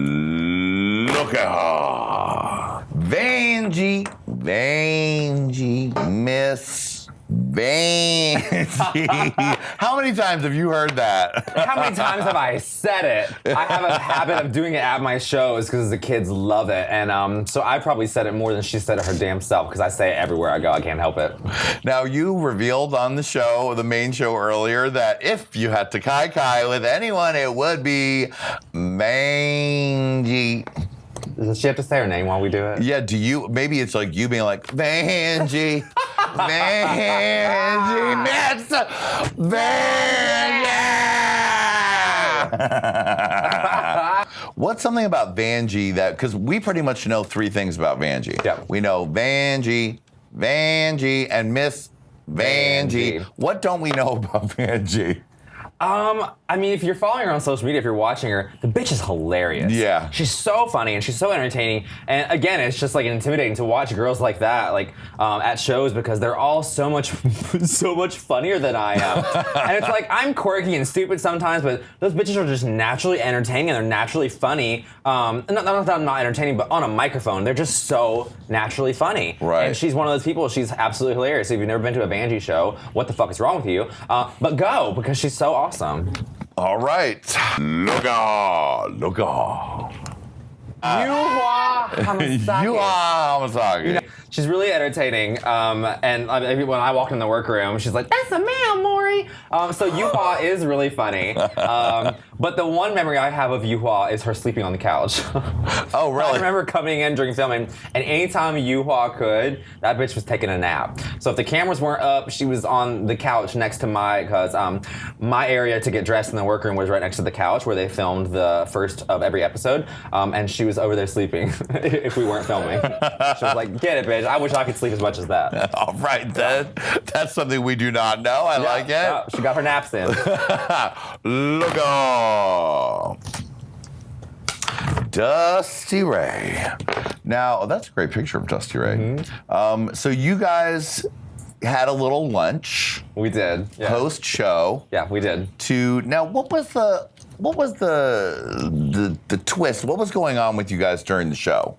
Look at her. Vanjie, Miss Vanjie. How many times have you heard that? How many times have I said it? I have a habit of doing it at my shows because the kids love it. And so I probably said it more than she said it her damn self because I say it everywhere I go. I can't help it. Now, you revealed on the show, the main show earlier, that if you had to kai with anyone, it would be Vanjie. Does she have to say her name while we do it? Yeah, do you, maybe it's like you being like, Vanjie, Vanjie, Miss Vanjie. What's something about Vanjie that, because we pretty much know three things about Vanjie. Yep. We know Vanjie, and Miss Vanjie. What don't we know about Vanjie? I mean, if you're following her on social media, if you're watching her, the bitch is hilarious. Yeah. She's so funny and she's so entertaining. And again, it's just like intimidating to watch girls like that, like at shows because they're all so much funnier than I am. And it's like, I'm quirky and stupid sometimes, but those bitches are just naturally entertaining and they're naturally funny. Not that I'm not entertaining, but on a microphone, they're just so naturally funny. Right. And she's one of those people, she's absolutely hilarious. So if you've never been to a Vanjie show, what the fuck is wrong with you? But go, because she's so awesome. All right. Look at Yuhua Hamasaki. Yuhua Hamasaki. You know, she's really entertaining. And when I walk in the workroom, she's like, "That's a man, Maury." So Yuhua is really funny. But the one memory I have of Yuhua is her sleeping on the couch. Oh, really? I remember coming in during filming, and anytime Yuhua could, that bitch was taking a nap. So if the cameras weren't up, she was on the couch next to because my area to get dressed in the workroom was right next to the couch where they filmed the first of every episode. And she was over there sleeping if we weren't filming. She was like, "Get it, bitch. I wish I could sleep as much as that." All right, that's something we do not know. I like it. Yeah, she got her naps in. Look on. Dusty Ray. Now, that's a great picture of Dusty Ray. Mm-hmm. So you guys had a little lunch. We did. Yeah. Post show. Yeah, we did. Now, what was the twist? What was going on with you guys during the show?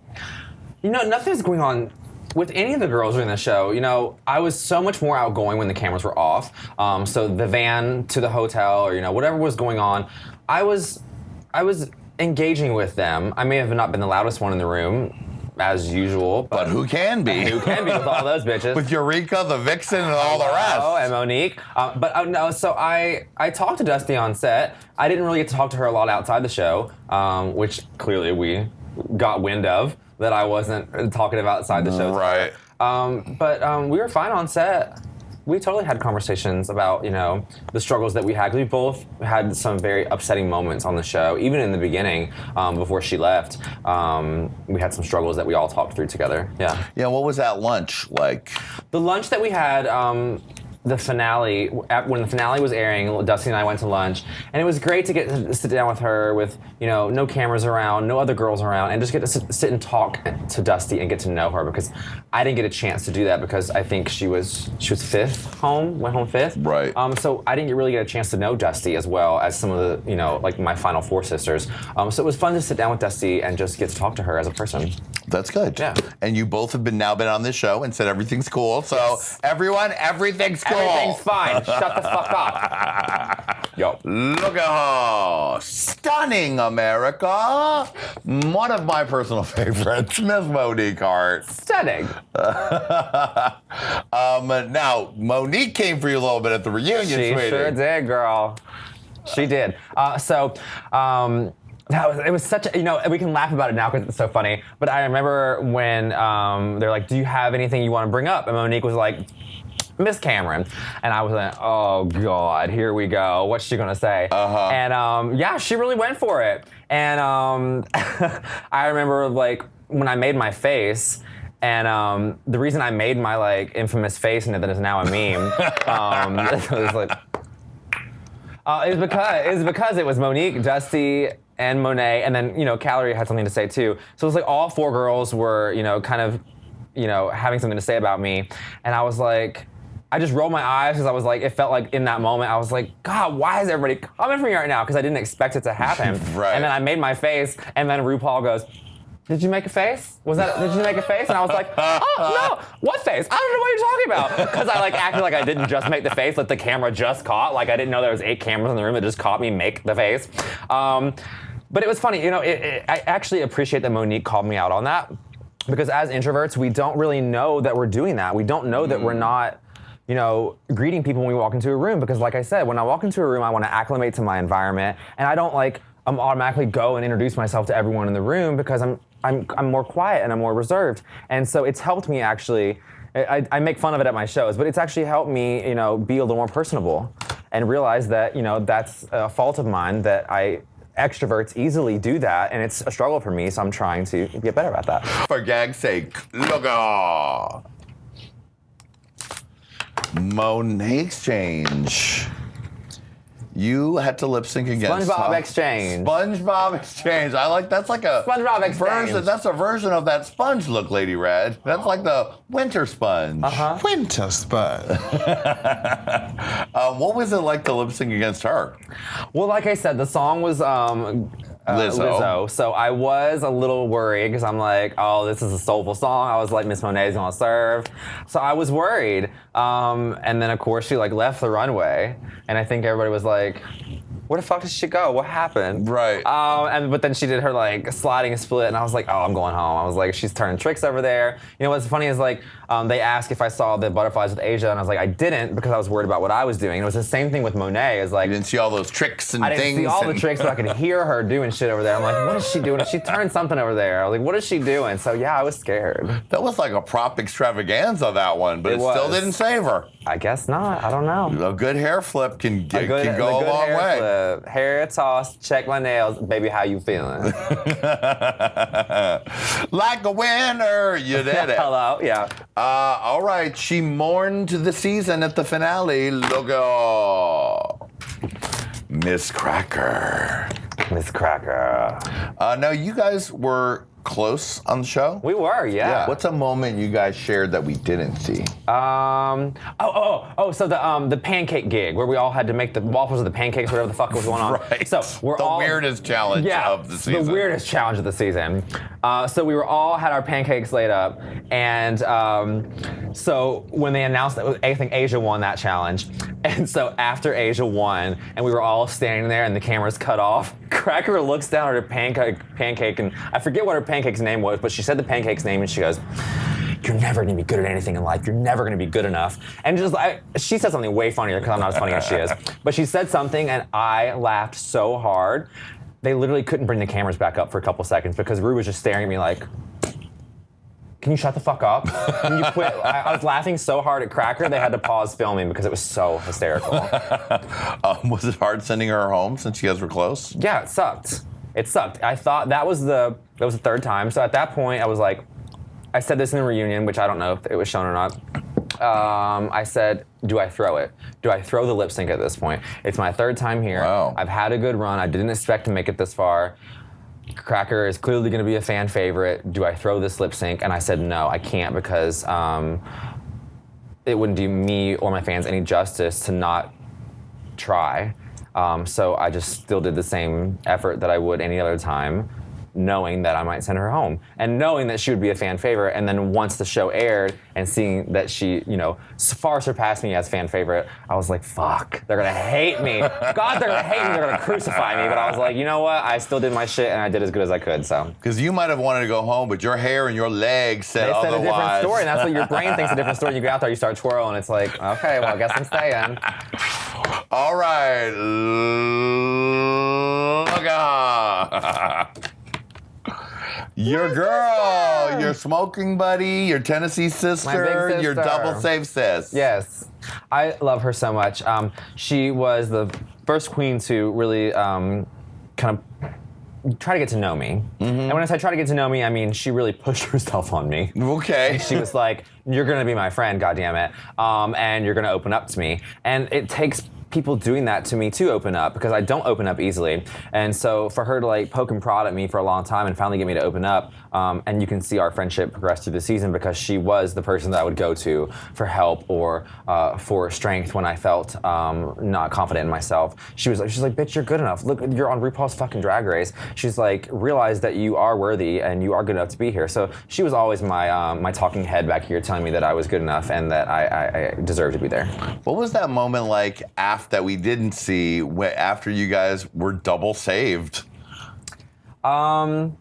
You know, nothing's going on with any of the girls during the show. You know, I was so much more outgoing when the cameras were off. So the van to the hotel, or whatever was going on, I was engaging with them. I may have not been the loudest one in the room, as usual. But who can be? Who can be with all those bitches? With Eureka, the Vixen, and all the rest. Oh, and Monique. No, so I talked to Dusty on set. I didn't really get to talk to her a lot outside the show, which clearly we got wind of, that I wasn't talkative outside the show. Right. But we were fine on set. We totally had conversations about, the struggles that we had. We both had some very upsetting moments on the show. Even in the beginning, before she left, we had some struggles that we all talked through together. Yeah. Yeah, what was that lunch like? The lunch that we had, the finale, when the finale was airing, Dusty and I went to lunch, and it was great to get to sit down with her with, no cameras around, no other girls around, and just get to sit and talk to Dusty and get to know her, because I didn't get a chance to do that because I think she was fifth home, went home fifth. Right. So I didn't really get a chance to know Dusty as well as some of the, like my final four sisters. So it was fun to sit down with Dusty and just get to talk to her as a person. That's good. Yeah. And you both have now been on this show and said everything's cool. So yes. Everyone, everything's cool. Everything's fine. Shut the fuck up. Yo. Look at her. Stunning America. One of my personal favorites, Miss Monique Hart. Stunning. Now, Monique came for you a little bit at the reunion, She sweetie. sure did, girl. She did. It was such a, we can laugh about it now because it's so funny, but I remember when they're like, "Do you have anything you want to bring up?" And Monique was like, "Miss Cameron." And I was like, "Oh God, here we go. What's she gonna say?" Uh-huh. And yeah, she really went for it. And I remember when I made my face, and the reason I made my infamous face and that is now a meme, it was because it was Monique, Dusty, and Monet, and then Calorie had something to say too. So it was all four girls were kind of having something to say about me, and I was like, I just rolled my eyes because I was like, it felt like in that moment, I was like, God, why is everybody coming for me right now? Because I didn't expect it to happen. Right. And then I made my face, and then RuPaul goes, did you make a face? Did you make a face? And I was like, oh, no, what face? I don't know what you're talking about. Because I like acted like I didn't just make the face, like the camera just caught. Like I didn't know there was 8 cameras in the room that just caught me make the face. But it was funny, I actually appreciate that Monique called me out on that. Because as introverts, we don't really know that we're doing that. We don't know that we're not, greeting people when we walk into a room. Because like I said, when I walk into a room, I want to acclimate to my environment. And I don't automatically go and introduce myself to everyone in the room because I'm more quiet and I'm more reserved. And so it's helped me actually, I make fun of it at my shows, but it's actually helped me, be a little more personable and realize that, that's a fault of mine that extroverts easily do that, and it's a struggle for me, so I'm trying to get better at that. For gag's sake, logo. Monet X Change. You had to lip sync against SpongeBob X Change. SpongeBob X Change. that's like a SpongeBob X version. Change. That's a version of that sponge look, Lady Red. That's like the winter sponge. Winter sponge. What was it like to lip sync against her? Well, like I said, the song was Lizzo. So I was a little worried because I'm like, oh, this is a soulful song. I was like, Miss Monet's gonna serve. So I was worried. And then of course she left the runway, and I think everybody was like, where the fuck did she go? What happened? Right. But then she did her sliding split, and I was like, oh, I'm going home. I was like, she's turning tricks over there. What's funny is they asked if I saw the butterflies with Asia, and I was like, I didn't because I was worried about what I was doing. It was the same thing with Monet. Is like you didn't see all those tricks and things. I didn't see all the tricks, but I could hear her doing shit over there. I'm like, what is she doing? She turned something over there. I was like, what is she doing? So yeah, I was scared. That was like a prop extravaganza, that one, but it still didn't save her. I guess not. I don't know. A good hair flip can go a long way. Flip. Hair toss, check my nails. Baby, how you feeling? Like a winner, you did it. Hello, yeah. All right, she mourned the season at the finale. Logo. Miz Cracker. Miz Cracker. Now, you guys were close on the show? We were, yeah. What's a moment you guys shared that we didn't see? So the pancake gig where we all had to make the waffles or the pancakes, whatever the fuck was going on. Right. So we're the weirdest challenge of the season. The weirdest challenge of the season. So we had our pancakes laid up, and so when they announced that, I think Asia won that challenge, and so after Asia won, and we were all standing there, and the cameras cut off, Cracker looks down at her pancake, and I forget what her pancake's name was, but she said the pancake's name, and she goes, you're never gonna be good at anything in life. You're never gonna be good enough. And she said something way funnier because I'm not as funny as she is. But she said something, and I laughed so hard. They literally couldn't bring the cameras back up for a couple seconds because Rue was just staring at me like, can you shut the fuck up? Can you quit? I was laughing so hard at Cracker, they had to pause filming because it was so hysterical. Was it hard sending her home since you guys were close? Yeah, it sucked. It sucked. I thought that was the third time. So at that point, I was like, I said this in the reunion, which I don't know if it was shown or not. I said, do I throw it? Do I throw the lip sync at this point? It's my third time here. Wow. I've had a good run. I didn't expect to make it this far. Cracker is clearly going to be a fan favorite. Do I throw this lip sync? And I said, no, I can't because it wouldn't do me or my fans any justice to not try. So I just still did the same effort that I would any other time, knowing that I might send her home and knowing that she would be a fan favorite. And then once the show aired and seeing that she, far surpassed me as fan favorite, I was like, fuck, they're gonna hate me. God, they're gonna hate me, they're gonna crucify me. But I was like, you know what? I still did my shit and I did as good as I could, so. Because you might have wanted to go home, but your hair and your legs said They otherwise. said a different story, and that's what your brain thinks a different story. You get out there, you start twirling, it's like, okay, well, I guess I'm staying. All right, look your girl, your smoking buddy, your Tennessee sister, your double safe sis. Yes, I love her so much. She was the first queen to really kind of try to get to know me. Mm-hmm. And when I say try to get to know me, I mean she really pushed herself on me. Okay. She was like, you're gonna be my friend, goddammit, and you're gonna open up to me. And it takes people doing that to me to open up because I don't open up easily. And so for her to like poke and prod at me for a long time and finally get me to open up, and you can see our friendship progress through the season because she was the person that I would go to for help or for strength when I felt not confident in myself. She's like, bitch, you're good enough. Look, you're on RuPaul's fucking Drag Race. She's like, realize that you are worthy and you are good enough to be here. So she was always my my talking head back here telling me that I was good enough and that I deserved to be there. What was that moment like that we didn't see after you guys were double saved? Both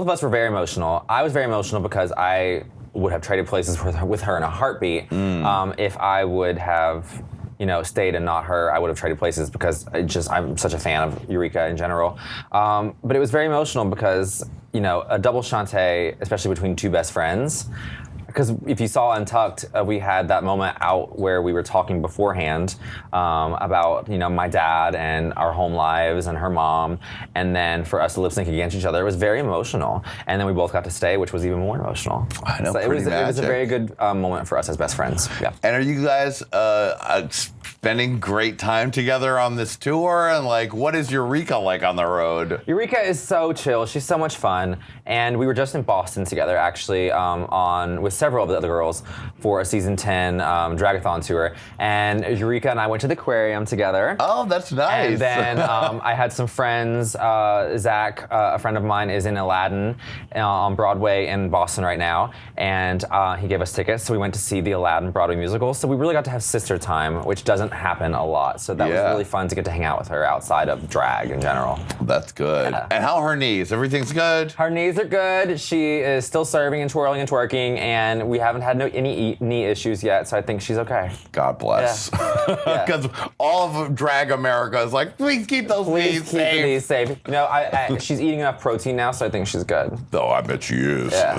of us were very emotional. I was very emotional because I would have traded places with her in a heartbeat. If I would have, stayed and not her, I would have traded places because I'm such a fan of Eureka in general. But it was very emotional because, a double Shantae, especially between two best friends. Because if you saw Untucked, we had that moment out where we were talking beforehand about, my dad and our home lives and her mom. And then for us to lip sync against each other, it was very emotional. And then we both got to stay, which was even more emotional. I know, so it was a very good moment for us as best friends. Yeah. And are you guys spending great time together on this tour? And what is Eureka like on the road? Eureka is so chill. She's so much fun. And we were just in Boston together, actually, with several of the other girls for a season 10 Dragathon tour. And Eureka and I went to the aquarium together. Oh, that's nice. And then I had some friends. Zach, a friend of mine, is in Aladdin on Broadway in Boston right now. And he gave us tickets. So we went to see the Aladdin Broadway musical. So we really got to have sister time, which doesn't happen a lot. So that was really fun to get to hang out with her outside of drag in general. That's good. Yeah. And how are her knees? Everything's good? Her knees are good. She is still serving and twirling and twerking, and we haven't had any knee issues yet, so I think she's okay. God bless. Because all of Drag America is like, please keep those knees safe. Please keep the knees safe. She's eating enough protein now, so I think she's good. Oh, I bet she is. Yeah.